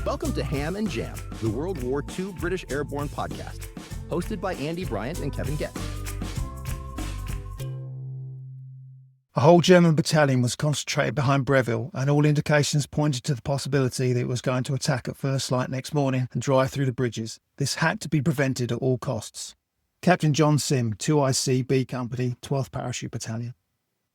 Welcome to Ham and Jam, the World War II British Airborne podcast, hosted by Andy Bryant and Kevin Getz. A whole German battalion was concentrated behind Breville, and all indications pointed to the possibility that it was going to attack at first light next morning and drive through the bridges. This had to be prevented at all costs. Captain John Sim, 2IC B Company, 12th Parachute Battalion.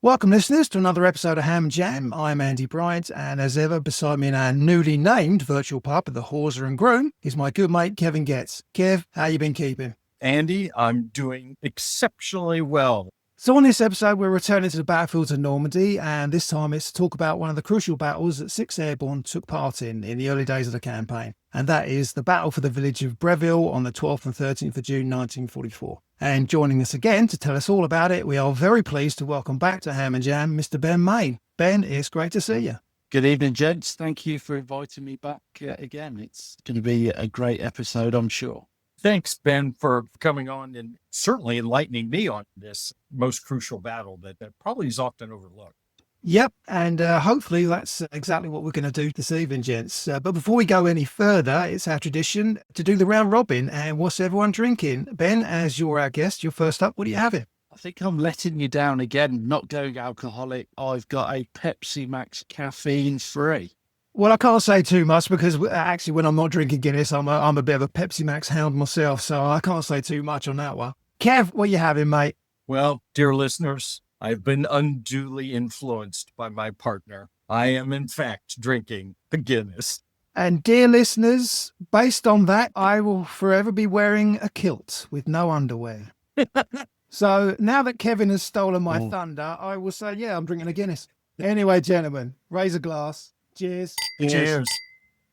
Welcome, listeners, to another episode of Ham and Jam. I'm Andy Bryant, and as ever, beside me in our newly named virtual pub at the Hawser and Groom is my good mate, Kevin Getz. Kev, how you been keeping? Andy, I'm doing exceptionally well. So on this episode, we're returning to the battlefields of Normandy, and this time it's to talk about one of the crucial battles that 6th Airborne took part in the early days of the campaign, and that is the battle for the village of Breville on the 12th and 13th of June 1944. And joining us again to tell us all about it, we are very pleased to welcome back to Ham and Jam Mr. Ben Mayne. Ben, it's great to see you. Good evening, gents. Thank you for inviting me back again. It's going to be a great episode, I'm sure. Thanks, Ben, for coming on and certainly enlightening me on this most crucial battle that probably is often overlooked. Yep, and hopefully that's exactly what we're going to do this evening, gents. But before we go any further, it's our tradition to do the round robin. And what's everyone drinking? Ben, as you're our guest, you're first up. What are you having? I think I'm letting you down again, not going alcoholic. I've got a Pepsi Max caffeine free. Well, I can't say too much because actually when I'm not drinking Guinness, I'm a bit of a Pepsi Max hound myself, so I can't say too much on that one. Kev, what are you having, mate? Well, dear listeners, I've been unduly influenced by my partner. I am, in fact, drinking a Guinness. And dear listeners, based on that, I will forever be wearing a kilt with no underwear. So now that Kevin has stolen my thunder, I will say, yeah, I'm drinking a Guinness. Anyway, gentlemen, raise a glass. Cheers. Cheers.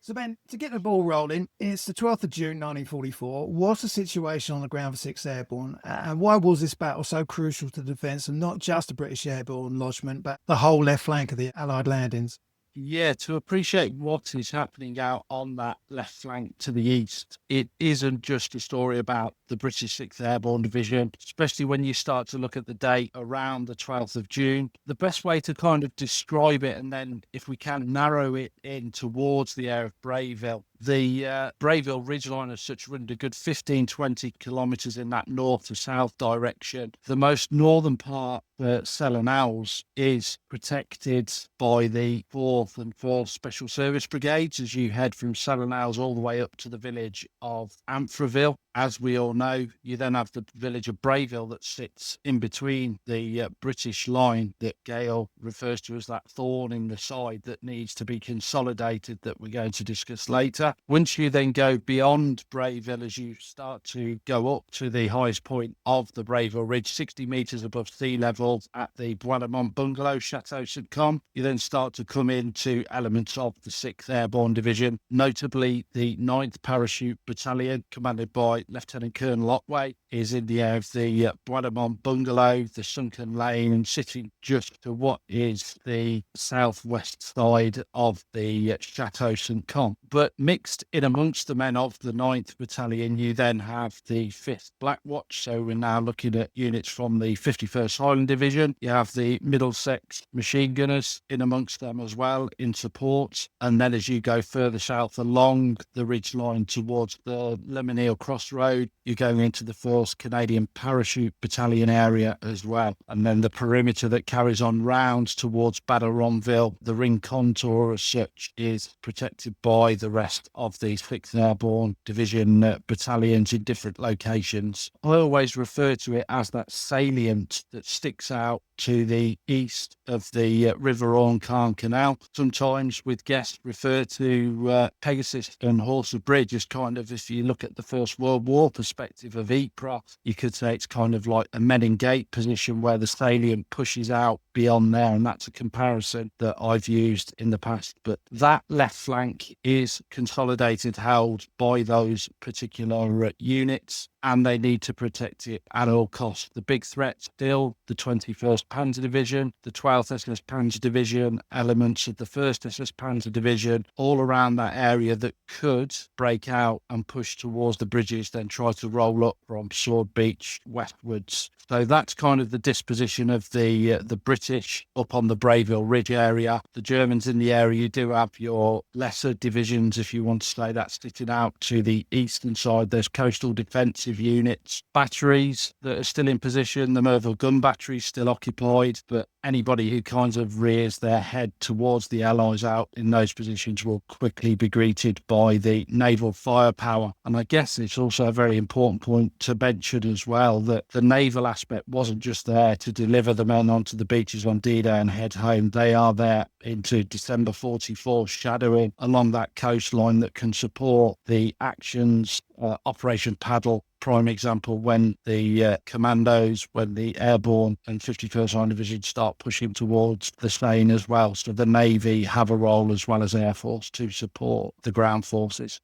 So, Ben, to get the ball rolling, it's the 12th of June, 1944. What's the situation on the ground for 6th Airborne? And why was this battle so crucial to the defence of not just the British Airborne lodgement, but the whole left flank of the Allied landings? Yeah, to appreciate what is happening out on that left flank to the east, it isn't just a story about the British 6th Airborne Division, especially when you start to look at the date around the 12th of June. The best way to kind of describe it, and then if we can narrow it in towards the area of Breville, the Breville Ridge line as such runs a good 15-20 kilometres in that north to south direction. The most northern part, Selenals, is protected by the 4th and 4th Special Service Brigades as you head from Selenals all the way up to the village of Amfreville. As we all know, you then have the village of Breville that sits in between the British line that Gale refers to as that thorn in the side that needs to be consolidated that we're going to discuss later. Once you then go beyond Breville, as you start to go up to the highest point of the Breville Ridge, 60 metres above sea level at the Bois-de-Mont Bungalow, Chateau St. Com, you then start to come into elements of the 6th Airborne Division, notably the 9th Parachute Battalion, commanded by Lieutenant Colonel Otway, is in the area of the Bois-de-Mont Bungalow, the sunken lane, and sitting just to what is the southwest side of the Chateau St. Com. But mixed in amongst the men of the 9th Battalion, you then have the 5th Black Watch, so we're now looking at units from the 51st Highland Division. You have the Middlesex machine gunners in amongst them as well in support, and then as you go further south along the ridge line towards the Lemonnier Crossroad, you're going into the 1st Canadian Parachute Battalion area as well. And then the perimeter that carries on round towards Battle of Normandy, the ring contour as such, is protected by the rest of the 6th Airborne Division battalions in different locations. I always refer to it as that salient that sticks out to the east of the River Orne-Carn Canal. Sometimes with guests refer to Pegasus and Horse of Bridge as kind of, if you look at the First World War perspective of Ypres, you could say it's kind of like a Menin Gate position where the salient pushes out beyond there, and that's a comparison that I've used in the past. But that left flank is consolidated, held by those particular units. and they need to protect it at all costs. The big threat still, the 21st Panzer Division, the 12th SS Panzer Division, elements of the 1st SS Panzer Division, all around that area that could break out and push towards the bridges, then try to roll up from Sword Beach westwards. So that's kind of the disposition of the British up on the Breville Ridge area. The Germans in the area, you do have your lesser divisions, if you want to say that, sticking out to the eastern side. There's coastal defensive units, batteries that are still in position. The Merville gun battery is still occupied, but anybody who kind of rears their head towards the Allies out in those positions will quickly be greeted by the naval firepower. And I guess it's also a very important point to mention as well that the naval aspect wasn't just there to deliver the men onto the beaches on D-Day and head home. They are there into December 44, shadowing along that coastline that can support the actions. Operation Paddle, prime example, when the commandos, when the Airborne and 51st Line Division start pushing towards the Seine as well. So the Navy have a role as well as Air Force to support the ground forces.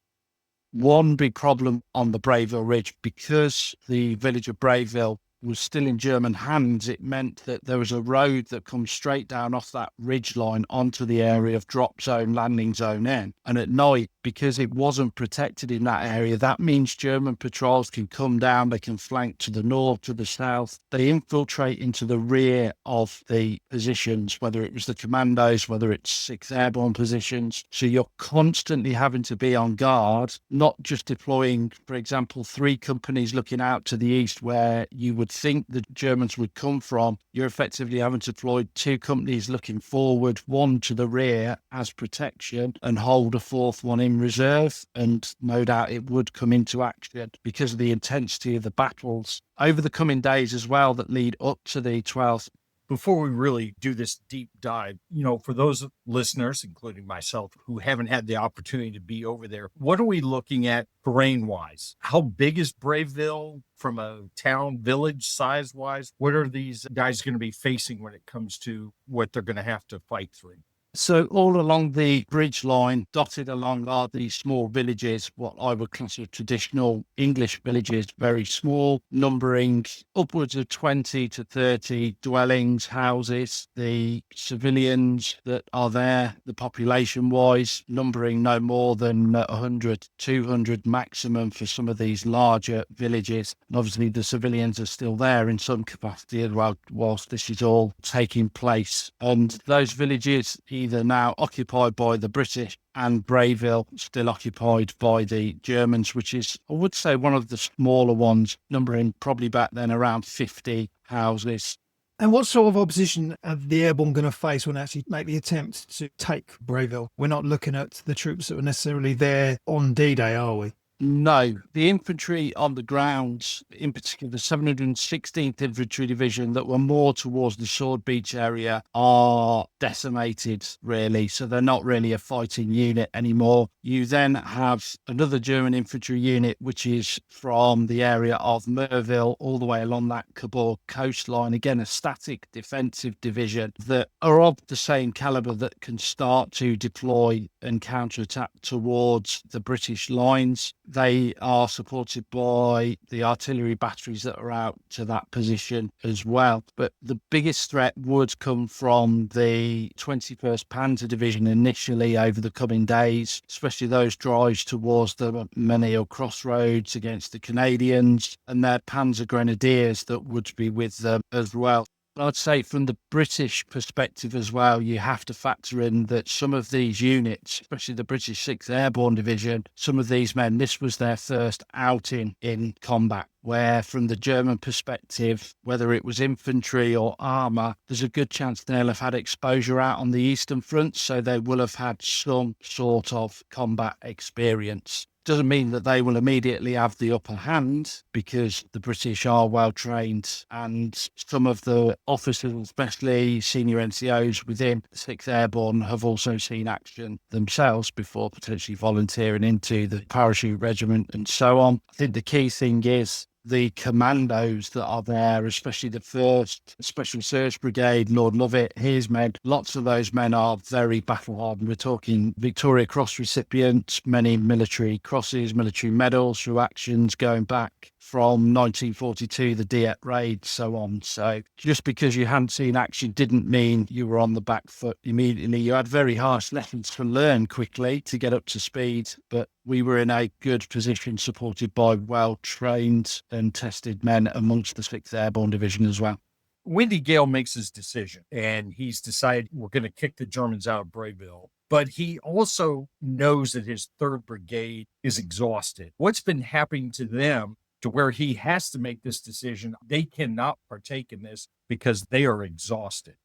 One big problem on the Breville Ridge, because the village of Breville was still in German hands, it meant that there was a road that comes straight down off that ridge line onto the area of drop zone, landing zone N. And at night, because it wasn't protected in that area, that means German patrols can come down, they can flank to the north, to the south. They infiltrate into the rear of the positions, whether it was the commandos, whether it's 6th Airborne positions. So you're constantly having to be on guard, not just deploying, for example, 3 companies looking out to the east where you would think the Germans would come from. You're effectively having to deploy 2 companies looking forward, 1 to the rear as protection, and hold a 4th one in reserve. And no doubt it would come into action because of the intensity of the battles over the coming days as well that lead up to the 12th. Before we really do this deep dive, for those listeners, including myself, who haven't had the opportunity to be over there, what are we looking at terrain-wise? How big is Breville from a town, village size-wise? What are these guys going to be facing when it comes to what they're going to have to fight through? So all along the bridge line, dotted along are these small villages, what I would consider traditional English villages, very small, numbering upwards of 20 to 30 dwellings, houses. The civilians that are there, the population-wise, numbering no more than 100, 200 maximum for some of these larger villages. And obviously the civilians are still there in some capacity as well, whilst this is all taking place. And those villages either now occupied by the British and Breville still occupied by the Germans, which is, I would say, one of the smaller ones, numbering probably back then around 50 houses. And what sort of opposition are the Airborne going to face when they actually make the attempt to take Breville? We're not looking at the troops that were necessarily there on D-Day, are we? No, the infantry on the ground, in particular the 716th Infantry Division that were more towards the Sword Beach area, are decimated, really. So they're not really a fighting unit anymore. You then have another German infantry unit, which is from the area of Merville all the way along that Cabourg coastline. Again, a static defensive division that are of the same calibre that can start to deploy and counterattack towards the British lines. They are supported by the artillery batteries that are out to that position as well. But the biggest threat would come from the 21st Panzer Division initially over the coming days, especially those drives towards the Menil crossroads against the Canadians and their Panzer Grenadiers that would be with them as well. I'd say from the British perspective as well, you have to factor in that some of these units, especially the British 6th Airborne Division, some of these men, this was their first outing in combat, where from the German perspective, whether it was infantry or armour, there's a good chance they'll have had exposure out on the Eastern Front, so they will have had some sort of combat experience. Doesn't mean that they will immediately have the upper hand, because the British are well trained and some of the officers, especially senior NCOs within the 6th Airborne, have also seen action themselves before potentially volunteering into the parachute regiment and so on. I think the key thing is the commandos that are there, especially the 1st Special Search Brigade, Lord Lovett, his men, lots of those men are very battle-hardened. We're talking Victoria Cross recipients, many military crosses, military medals through actions going back from 1942, the Dieppe raid, so on. So just because you hadn't seen action didn't mean you were on the back foot immediately. You had very harsh lessons to learn quickly to get up to speed, but we were in a good position, supported by well-trained and tested men amongst the 6th Airborne Division as well. Wendy Gale makes his decision, and he's decided we're going to kick the Germans out of Breville. But he also knows that his 3rd Brigade is exhausted. What's been happening to them to where he has to make this decision? They cannot partake in this because they are exhausted.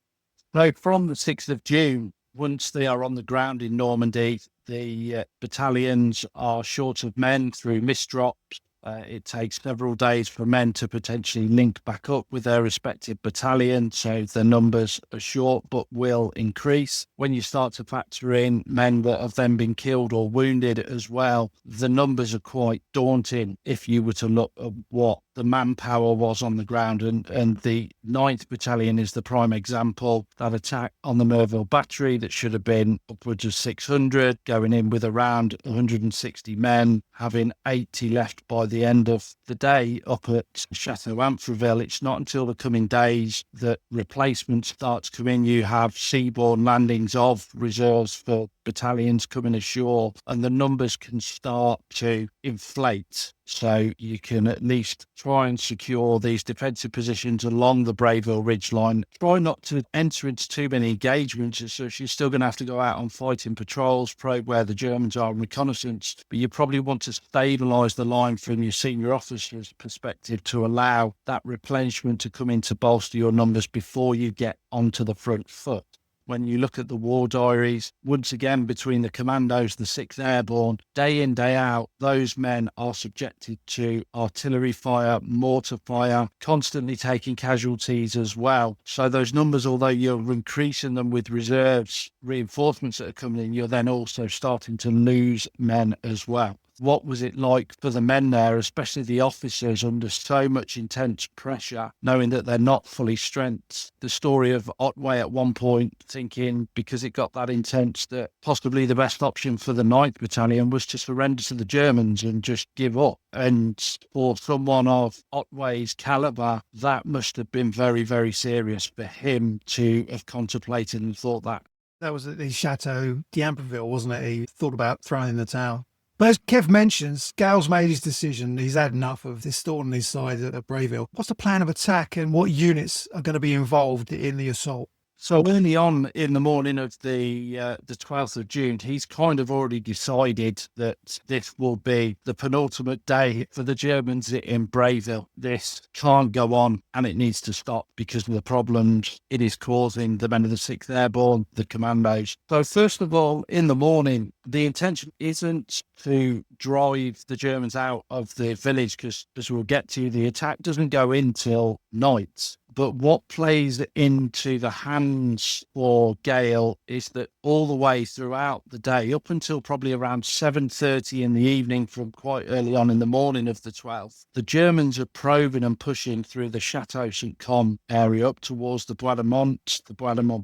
So from the 6th of June, once they are on the ground in Normandy, the battalions are short of men through misdrops. It takes several days for men to potentially link back up with their respective battalion, so the numbers are short but will increase. When you start to factor in men that have then been killed or wounded as well, the numbers are quite daunting if you were to look at what the manpower was on the ground, and the 9th Battalion is the prime example. That attack on the Merville Battery that should have been upwards of 600, going in with around 160 men, having 80 left by the end of the day up at Chateau Amfreville. It's not until the coming days that replacements start to come in. You have seaborne landings of reserves for battalions coming ashore, and the numbers can start to inflate. So you can at least try and secure these defensive positions along the Breville Ridge line. Try not to enter into too many engagements, so you're still going to have to go out on fighting patrols, probe where the Germans are, and reconnaissance. But you probably want to stabilise the line from your senior officer's perspective to allow that replenishment to come in to bolster your numbers before you get onto the front foot. When you look at the war diaries, once again, between the commandos, the 6th Airborne, day in, day out, those men are subjected to artillery fire, mortar fire, constantly taking casualties as well. So those numbers, although you're increasing them with reserves, reinforcements that are coming in, you're then also starting to lose men as well. What was it like for the men there, especially the officers, under so much intense pressure, knowing that they're not fully strength? The story of Otway at one point thinking, because it got that intense, that possibly the best option for the 9th Battalion was to surrender to the Germans and just give up. And for someone of Otway's calibre, that must have been very, very serious for him to have contemplated and thought that. That was at the Chateau d'Amfreville, wasn't it? He thought about throwing in the towel. But as Kev mentions, Gale's made his decision. He's had enough of this thorn on his side at Breville. What's the plan of attack, and what units are going to be involved in the assault? So early on in the morning of the 12th of June, he's kind of already decided that this will be the penultimate day for the Germans in Breville. This can't go on, and it needs to stop because of the problems it is causing the men of the 6th Airborne, the commandos. So first of all, in the morning, the intention isn't to drive the Germans out of the village because, as we'll get to, the attack doesn't go in till night. But what plays into the hands for Gale is that all the way throughout the day, up until probably around 7:30 in the evening from quite early on in the morning of the 12th, the Germans are probing and pushing through the Chateau St. Com area up towards the Bois de Mont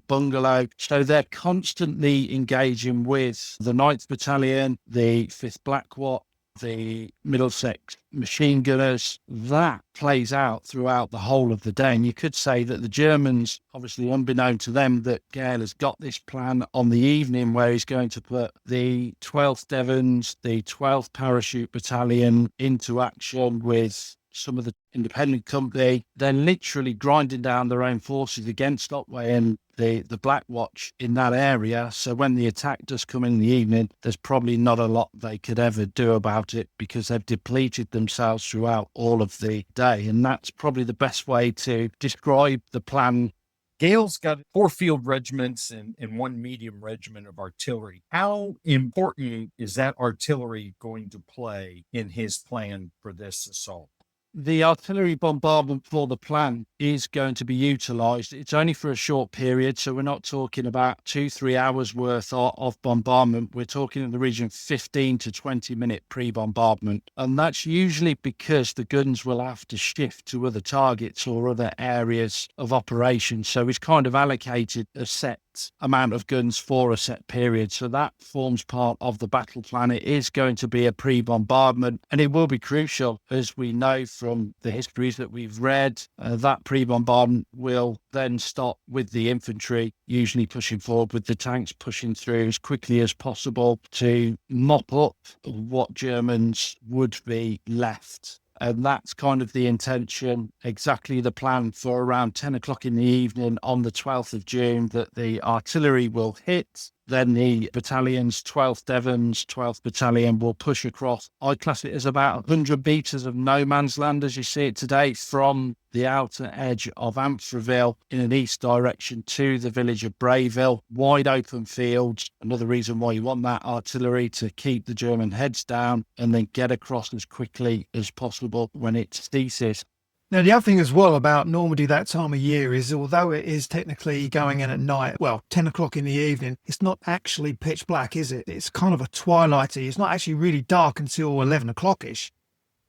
bungalow. So they're constantly engaging with the 9th Battalion, the 5th Black Watch, the Middlesex machine gunners. That plays out throughout the whole of the day. And you could say that the Germans, obviously unbeknown to them, that Gale has got this plan on the evening where he's going to put the 12th Devons, the 12th Parachute Battalion into action with some of the independent company. They're literally grinding down their own forces against Otway and the Black Watch in that area. So when the attack does come in the evening, there's probably not a lot they could ever do about it because they've depleted themselves throughout all of the day. And that's probably the best way to describe the plan. Gale's got 4 field regiments and 1 medium regiment of artillery. How important is that artillery going to play in his plan for this assault? The artillery bombardment for the plan is going to be utilised. It's only for a short period, so we're not talking about 2-3 hours worth of bombardment. We're talking in the region of 15 to 20 minute pre-bombardment. And that's usually because the guns will have to shift to other targets or other areas of operation. So it's kind of allocated a set set amount of guns for a set period. So that forms part of the battle plan. It is going to be a pre-bombardment, and it will be crucial, as we know from the histories that we've read. That pre-bombardment will then start with the infantry, usually pushing forward, with the tanks pushing through as quickly as possible to mop up what Germans would be left. And that's kind of the intention, exactly the plan for around 10 o'clock in the evening on the 12th of June, that the artillery will hit. Then the battalions, 12th Devons, 12th Battalion, will push across. I class it as about 100 metres of no man's land as you see it today, from the outer edge of Amfreville in an east direction to the village of Breville. Wide open fields. Another reason why you want that artillery, to keep the German heads down and then get across as quickly as possible when it ceases. Now, the other thing as well about Normandy that time of year is, although it is technically going in at night, 10 o'clock in the evening, it's not actually pitch black, is it? It's kind of a twilighty. It's not actually really dark until 11 o'clock-ish.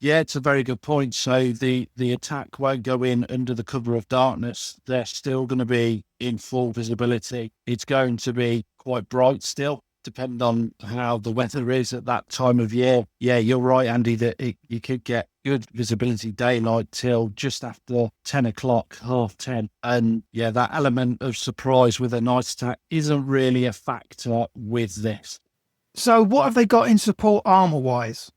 Yeah, it's a very good point. So the attack won't go in under the cover of darkness. They're still going to be in full visibility. It's going to be quite bright still, depending on how the weather is at that time of year. Yeah, you're right, Andy, that you could get good visibility daylight till just after 10 o'clock, 10:30. And yeah, that element of surprise with a night attack isn't really a factor with this. So what have they got in support armour-wise?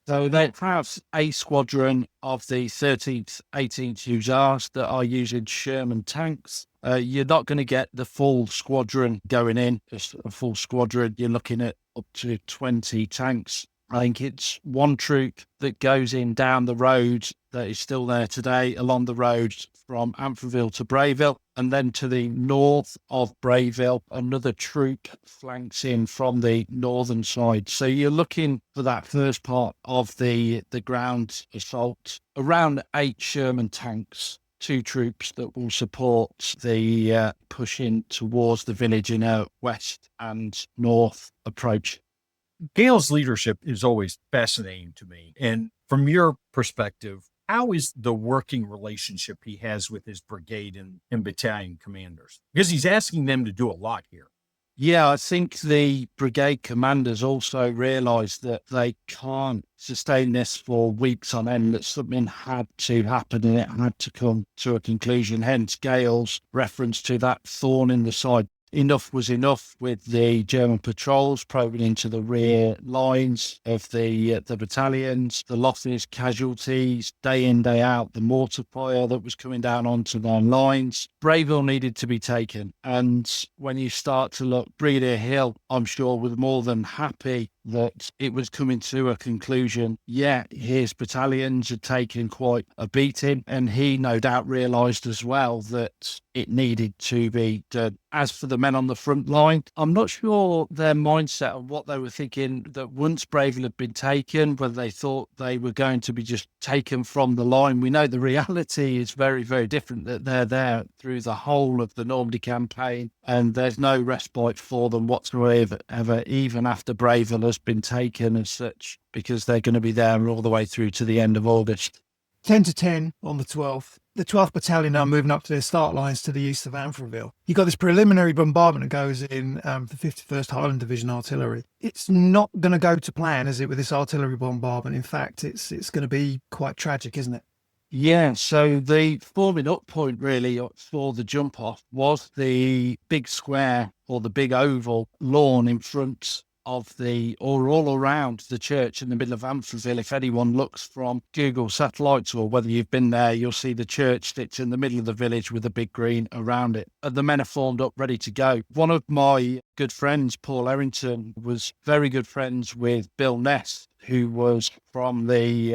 So they have a squadron of the 13th, 18th Hussars that are using Sherman tanks. You're not going to get the full squadron going in. Just a full squadron, you're looking at up to 20 tanks. I think it's one troop that goes in down the road that is still there today, along the road from Amfreville to Breville, and then to the north of Breville, another troop flanks in from the northern side. So you're looking for that first part of the ground assault. Around 8 Sherman tanks, 2 troops that will support the pushing towards the village in a west and north approach. Gale's leadership is always fascinating to me. And from your perspective, how is the working relationship he has with his brigade and battalion commanders? Because he's asking them to do a lot here. Yeah, I think the brigade commanders also realised that they can't sustain this for weeks on end, that something had to happen and it had to come to a conclusion. Hence Gale's reference to that thorn in the side. Enough was enough with the German patrols probing into the rear lines of the battalions, the losses, casualties, day in, day out, the mortar fire that was coming down onto their lines. Breville needed to be taken. And when you start to look, Brigadier Hill, I'm sure, was more than happy that it was coming to a conclusion. Yeah, his battalions had taken quite a beating, and he no doubt realised as well that it needed to be done. As for the men on the front line, I'm not sure their mindset and what they were thinking, that once Breville had been taken, whether they thought they were going to be just taken from the line. We know the reality is very, very different, that they're there through the whole of the Normandy campaign, and there's no respite for them whatsoever, even after Breville has been taken as such, because they're going to be there all the way through to the end of August. 10 to 10 on the 12th. The 12th Battalion are moving up to their start lines to the east of Amfreville. You've got this preliminary bombardment that goes in the 51st Highland Division artillery. It's not going to go to plan, is it, with this artillery bombardment? In fact, it's going to be quite tragic, isn't it? Yeah, so the forming up point really for the jump off was the big square, or the big oval lawn in front of or all around the church in the middle of Amfreville. If anyone looks from Google satellites, or whether you've been there, you'll see the church that's in the middle of the village with a big green around it. And the men are formed up, ready to go. One of my good friends, Paul Errington, was very good friends with Bill Ness, who was from the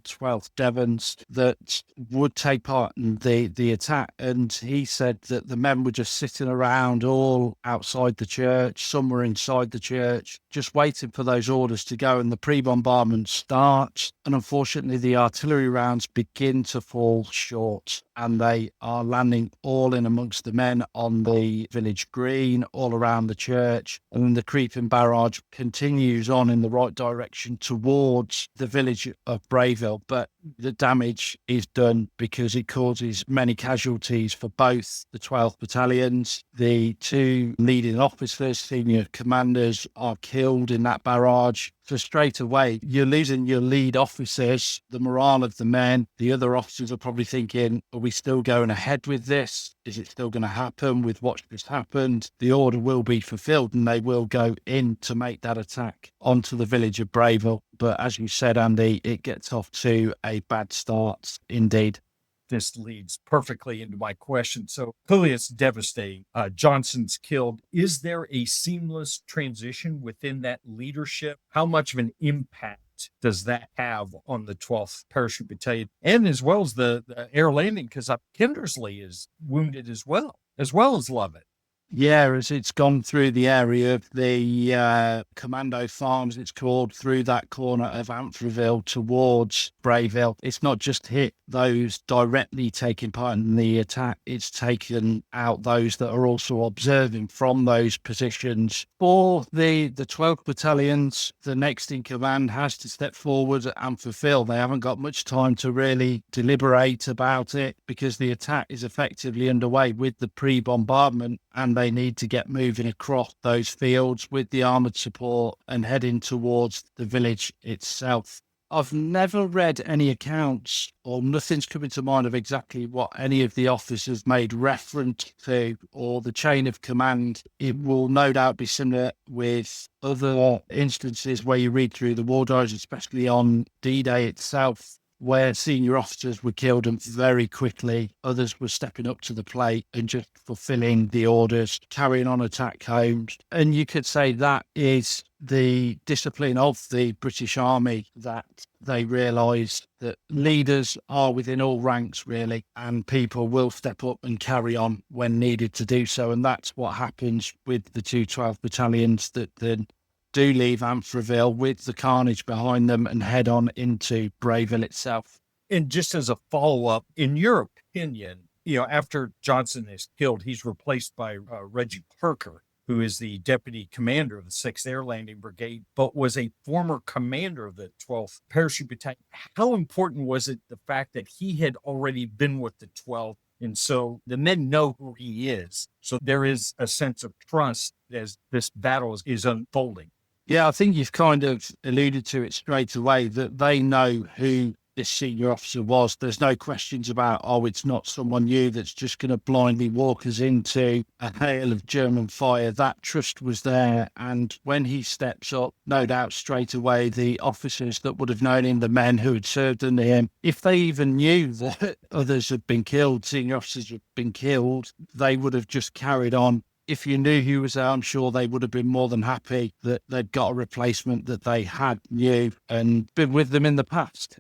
12th Devons, that would take part in the attack. And he said that the men were just sitting around all outside the church. Some were inside the church, just waiting for those orders to go. And the pre-bombardment starts. And unfortunately, the artillery rounds begin to fall short. And they are landing all in amongst the men on the village green, all around the church. And then the creeping barrage continues on in the right direction towards the village of Breville. But the damage is done because it causes many casualties for both the 12th battalions. The two leading officers, senior commanders, are killed in that barrage. So straight away, you're losing your lead officers, the morale of the men. The other officers are probably thinking, are we still going ahead with this? Is it still going to happen with what's just happened? The order will be fulfilled and they will go in to make that attack onto the village of Breville. But as you said, Andy, it gets off to a bad start indeed. This leads perfectly into my question. So clearly it's devastating. Johnson's killed. Is there a seamless transition within that leadership? How much of an impact does that have on the 12th Parachute Battalion? And as well as the air landing, because Kindersley is wounded as well as Lovett. Yeah, as it's gone through the area of the Commando Farms, it's called, through that corner of Amfreville towards Breville. It's not just hit those directly taking part in the attack, it's taken out those that are also observing from those positions. For the 12th battalions, the next in command has to step forward and fulfill. They haven't got much time to really deliberate about it because the attack is effectively underway with the pre-bombardment, and they need to get moving across those fields with the armoured support and heading towards the village itself. I've never read any accounts, or nothing's coming to mind of exactly what any of the officers made reference to, or the chain of command. It will no doubt be similar with other instances where you read through the war diaries, especially on D-Day itself, where senior officers were killed and very quickly others were stepping up to the plate and just fulfilling the orders, carrying on attack homes. And you could say that is the discipline of the British Army, that they realise that leaders are within all ranks really, and people will step up and carry on when needed to do so. And that's what happens with the 212 battalions that then do leave Amfreville with the carnage behind them and head on into Breville itself. And just as a follow-up, in your opinion, after Johnson is killed, he's replaced by Reggie Parker, who is the deputy commander of the 6th Air Landing Brigade, but was a former commander of the 12th Parachute Battalion. How important was it, the fact that he had already been with the 12th? And so the men know who he is. So there is a sense of trust as this battle is unfolding. Yeah, I think you've kind of alluded to it straight away, that they know who this senior officer was. There's no questions about, it's not someone new that's just going to blindly walk us into a hail of German fire. That trust was there. And when he steps up, no doubt straight away, the officers that would have known him, the men who had served under him, if they even knew that others had been killed, senior officers had been killed, they would have just carried on. If you knew he was there, I'm sure they would have been more than happy that they'd got a replacement that they had knew and been with them in the past.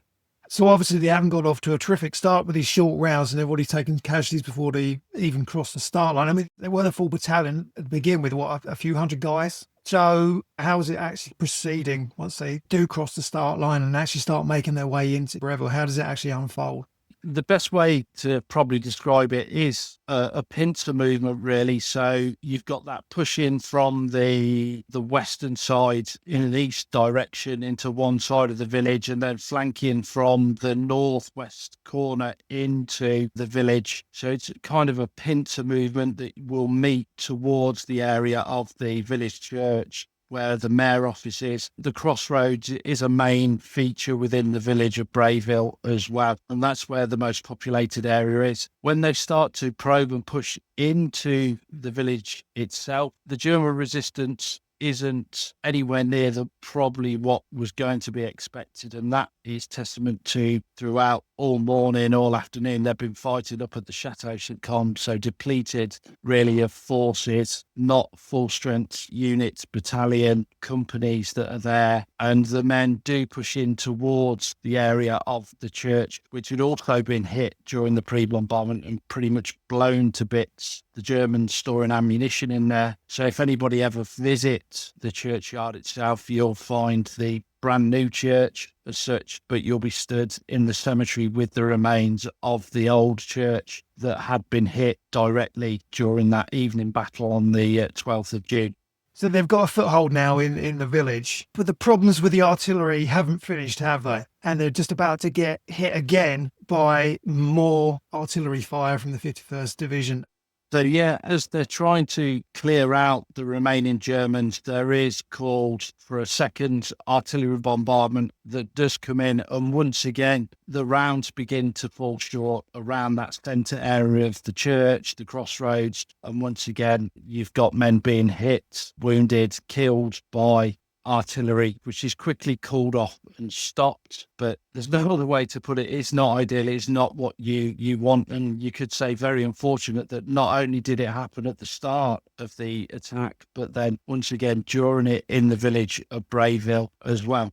So obviously they haven't got off to a terrific start with these short rounds, and they've already taken casualties before they even crossed the start line. I mean, they weren't a full battalion to begin with, a few hundred guys. So how is it actually proceeding once they do cross the start line and actually start making their way into Breville? How does it actually unfold? The best way to probably describe it is a pincer movement, really. So you've got that push in from the western side in an east direction into one side of the village, and then flanking from the northwest corner into the village. So it's kind of a pincer movement that will meet towards the area of the village church where the mayor office is. The crossroads is a main feature within the village of Breville as well, and that's where the most populated area is. When they start to probe and push into the village itself, the German resistance isn't anywhere near probably what was going to be expected, and that is testament to throughout all morning, all afternoon, they've been fighting up at the Chateau St. Combe, so depleted really of forces, not full strength units, battalion, companies that are there, and the men do push in towards the area of the church, which had also been hit during the pre-bombardment and pretty much blown to bits. The Germans storing ammunition in there, so if anybody ever visits the churchyard itself, you'll find the brand new church as such, but you'll be stood in the cemetery with the remains of the old church that had been hit directly during that evening battle on the 12th of June. So they've got a foothold now in the village, but the problems with the artillery haven't finished, have they? and they're just about to get hit again by more artillery fire from the 51st Division. So, yeah, as they're trying to clear out the remaining Germans, there is called for a second artillery bombardment that does come in. And once again, the rounds begin to fall short around that centre area of the church, the crossroads. And once again, you've got men being hit, wounded, killed by artillery, which is quickly called off and stopped. But there's no other way to put it. It's not ideal. It's not what you want. And you could say very unfortunate that not only did it happen at the start of the attack, but then once again during it in the village of Breville as well.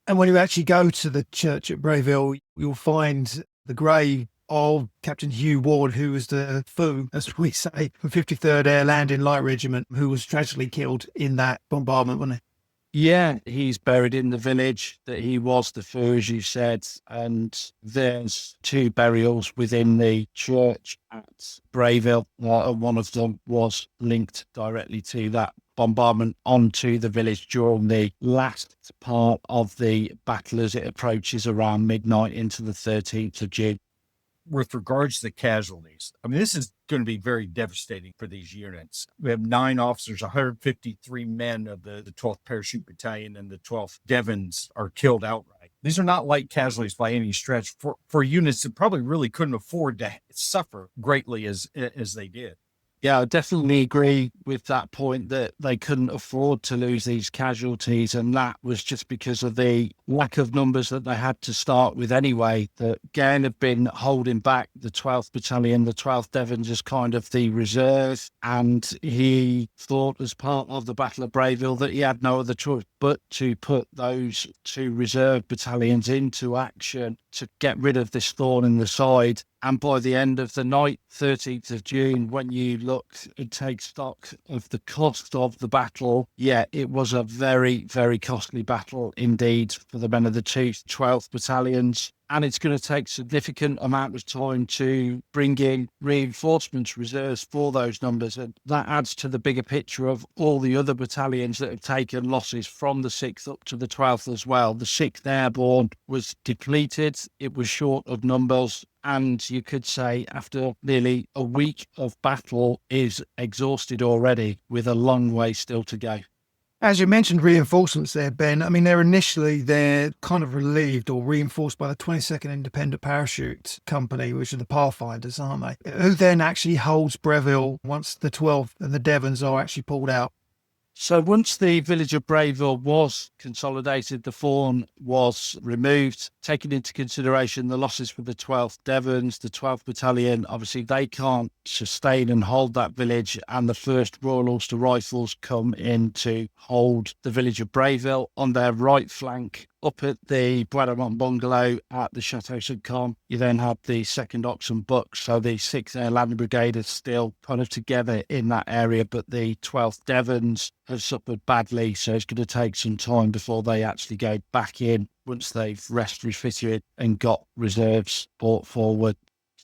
And when you actually go to the church at Breville, you'll find the grave of Captain Hugh Ward, who was the foo, as we say, from 53rd Air Landing Light Regiment, who was tragically killed in that bombardment, wasn't he? Yeah, he's buried in the village, that he was the foo, as you said, and there's 2 burials within the church at Breville. One of them was linked directly to that bombardment onto the village during the last part of the battle as it approaches around midnight into the 13th of June. With regards to the casualties, I mean, this is going to be very devastating for these units. We have 9 officers, 153 men of the 12th Parachute Battalion and the 12th Devons are killed outright. These are not light casualties by any stretch for units that probably really couldn't afford to suffer greatly as they did. Yeah, I definitely agree with that point that they couldn't afford to lose these casualties. And that was just because of the lack of numbers that they had to start with anyway. That Gain had been holding back the 12th Battalion, the 12th Devons as kind of the reserve. And he thought as part of the Battle of Breville that he had no other choice but to put those 2 reserve battalions into action to get rid of this thorn in the side. And by the end of the night, 13th of June, when you look and take stock of the cost of the battle, yeah, it was a very, very costly battle indeed for the men of the 12th battalions. And it's going to take significant amount of time to bring in reinforcements, reserves for those numbers. And that adds to the bigger picture of all the other battalions that have taken losses from the 6th up to the 12th as well. The 6th Airborne was depleted. It was short of numbers. And you could say after nearly a week of battle is exhausted already with a long way still to go. As you mentioned reinforcements there, Ben, I mean, they're kind of relieved or reinforced by the 22nd Independent Parachute Company, which are the Pathfinders, aren't they? Who then actually holds Breville once the 12th and the Devons are actually pulled out. So once the village of Breville was consolidated, the thorn was removed, taking into consideration the losses for the 12th Devons, the 12th Battalion. Obviously, they can't sustain and hold that village, and the 1st Royal Ulster Rifles come in to hold the village of Breville on their right flank. Up at the Bois-de-Mont bungalow at the Chateau St. Con, you then have the 2nd Oxon Bucks. So the 6th Air Landing Brigade is still kind of together in that area, but the 12th Devons have suffered badly. So it's going to take some time before they actually go back in once they've refitted and got reserves brought forward.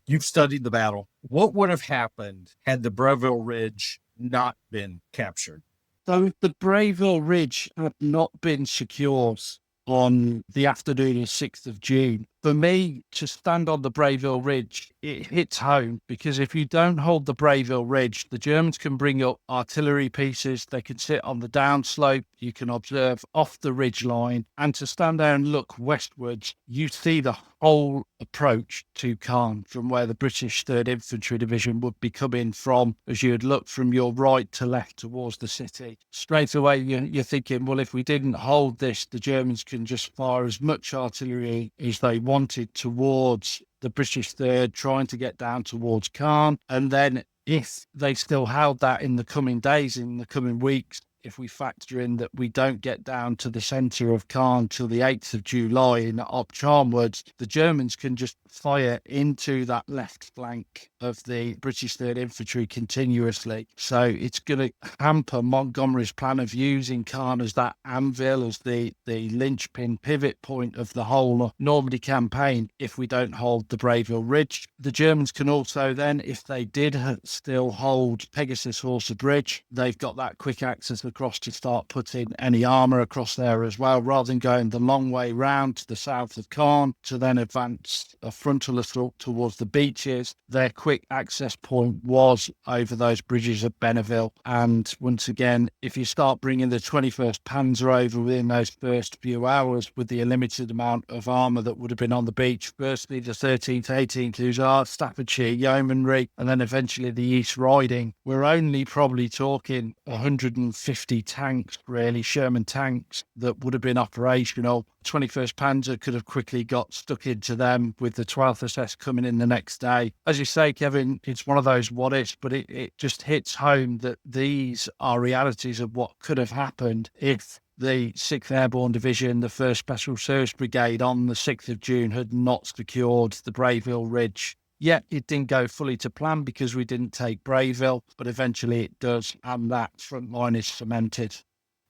You've studied the battle. What would have happened had the Breville Ridge not been captured? So if the Breville Ridge had not been secured on the afternoon of 6th of June, for me to stand on the Breville Ridge, it hits home, because if you don't hold the Breville Ridge, the Germans can bring up artillery pieces, they can sit on the downslope, you can observe off the ridge line, and to stand there and look westwards, you see the whole approach to Caen from where the British 3rd Infantry Division would be coming from as you had looked from your right to left towards the city. Straight away, you're thinking, well, if we didn't hold this, the Germans can just fire as much artillery as they wanted towards the British 3rd, trying to get down towards Caen. And then if they still held that in the coming days, in the coming weeks, if we factor in that we don't get down to the centre of Caen till the 8th of July in up Charnwood, the Germans can just fire into that left flank of the British 3rd Infantry continuously. So it's going to hamper Montgomery's plan of using Caen as that anvil, as the linchpin pivot point of the whole Normandy campaign if we don't hold the Breville Ridge. The Germans can also then, if they did still hold Pegasus Horsa Bridge, they've got that quick access across to start putting any armour across there as well, rather than going the long way round to the south of Caen to then advance a frontal assault towards the beaches. Their quick access point was over those bridges at Benneville. And once again, if you start bringing the 21st Panzer over within those first few hours with the limited amount of armour that would have been on the beach, firstly the 13th, 18th Hussars, Staffordshire Yeomanry, and then eventually the East Riding, we're only probably talking 150 tanks, really, Sherman tanks, that would have been operational. 21st Panzer could have quickly got stuck into them with the 12th SS coming in the next day. As you say, Kevin, it's one of those what ifs, but it just hits home that these are realities of what could have happened if the 6th Airborne Division, the 1st Special Service Brigade on the 6th of June had not secured the Breville Ridge. Yet it didn't go fully to plan because we didn't take Breville, but eventually it does, and that front line is cemented.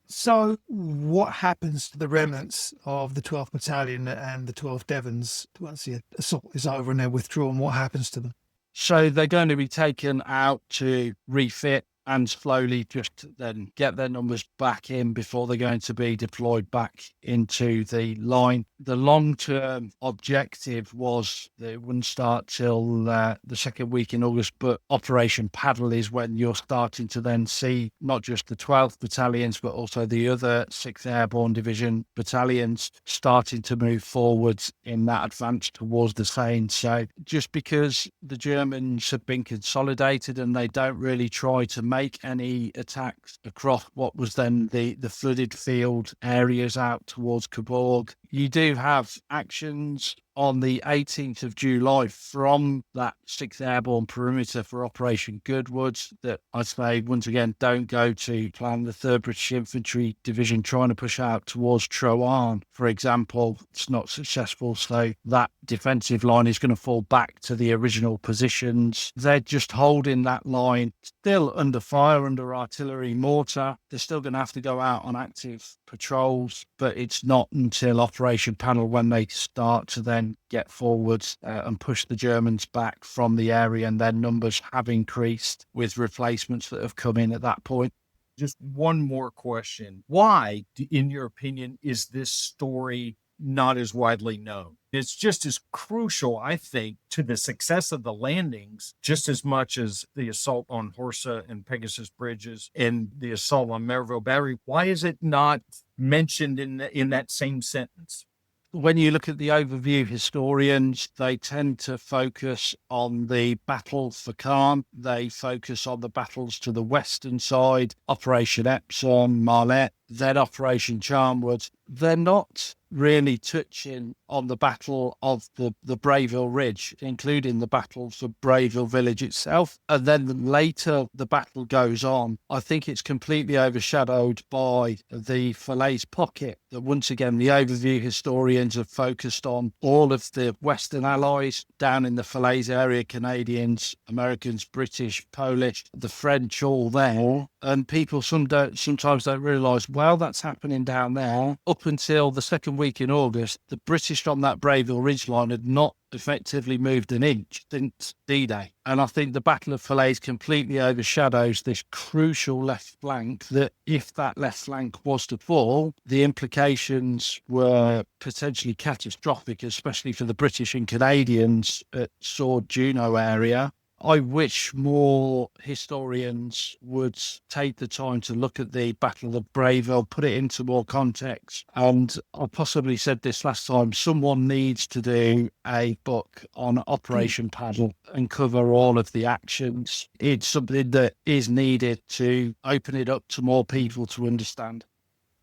So what happens to the remnants of the 12th Battalion and the 12th Devons once the assault is over and they're withdrawn? What happens to them? So they're going to be taken out to refit and slowly just then get their numbers back in before they're going to be deployed back into the line. The long-term objective was that it wouldn't start till the second week in August, but Operation Paddle is when you're starting to then see not just the 12th battalions, but also the other 6th Airborne Division battalions starting to move forwards in that advance towards the Seine. So just because the Germans have been consolidated and they don't really try to make any attacks across what was then the flooded field areas out towards Coburg, you do have actions on the 18th of July from that 6th Airborne perimeter for Operation Goodwood that I say, once again, don't go to plan. The 3rd British Infantry Division trying to push out towards Troarn, for example. It's not successful, so that defensive line is going to fall back to the original positions. They're just holding that line, still under fire, under artillery mortar. They're still going to have to go out on active patrols, but it's not until Operation Panel when they start to then get forwards and push the Germans back from the area, and their numbers have increased with replacements that have come in at that point. Just one more question. Why, in your opinion, is this story not as widely known? It's just as crucial, I think, to the success of the landings, just as much as the assault on Horsa and Pegasus bridges and the assault on Merivale Battery. Why is it not mentioned in that same sentence? When you look at the overview historians, they tend to focus on the battle for Caen. They focus on the battles to the western side, Operation Epsom, Marlette, then Operation Charnwood. They're not really touching on the battle of the Breville Ridge, including the battles of Breville Village itself. And then later the battle goes on. I think it's completely overshadowed by the Falaise Pocket, that once again the overview historians have focused on all of the Western Allies down in the Falaise area, Canadians, Americans, British, Polish, the French, all there. And people sometimes don't realise, well, that's happening down there. Up until the second week in August, the British on that Breville Ridge line had not effectively moved an inch since D-Day. And I think the Battle of Falaise completely overshadows this crucial left flank, that if that left flank was to fall, the implications were potentially catastrophic, especially for the British and Canadians at Sword Juno area. I wish more historians would take the time to look at the Battle of Breville, put it into more context. And I possibly said this last time, someone needs to do a book on Operation Paddle and cover all of the actions. It's something that is needed to open it up to more people to understand.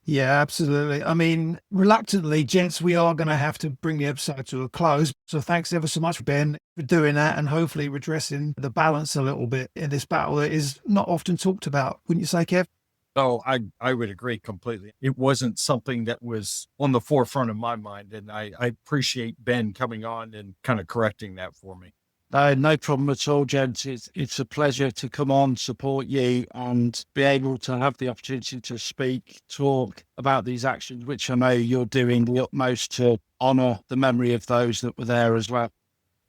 Yeah, absolutely. I mean, reluctantly, gents, we are going to have to bring the episode to a close. So thanks ever so much, Ben, for doing that and hopefully redressing the balance a little bit in this battle that is not often talked about. Wouldn't you say, Kev? Oh, I would agree completely. It wasn't something that was on the forefront of my mind, and I appreciate Ben coming on and kind of correcting that for me. No problem at all, gents. It's a pleasure to come on, support you, and be able to have the opportunity to speak, talk about these actions, which I know you're doing the utmost to honour the memory of those that were there as well.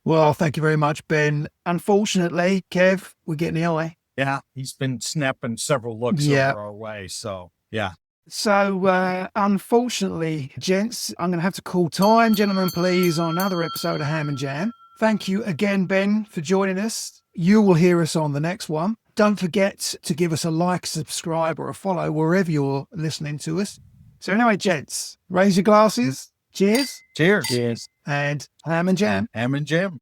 Well, thank you very much, Ben. Unfortunately, Kev, we're getting the eye. Yeah, he's been snapping several looks Yeah. over our way. So, yeah. So, unfortunately, gents, I'm going to have to call time. Gentlemen, please, on another episode of Ham and Jam. Thank you again, Ben, for joining us. You will hear us on the next one. Don't forget to give us a like, subscribe, or a follow wherever you're listening to us. So anyway, gents, raise your glasses. Cheers. Cheers. Cheers. And Ham and Jam. Ham and Jam.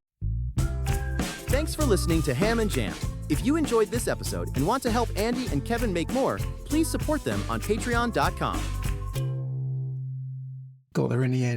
Thanks for listening to Ham and Jam. If you enjoyed this episode and want to help Andy and Kevin make more, please support them on patreon.com. Got there in the end.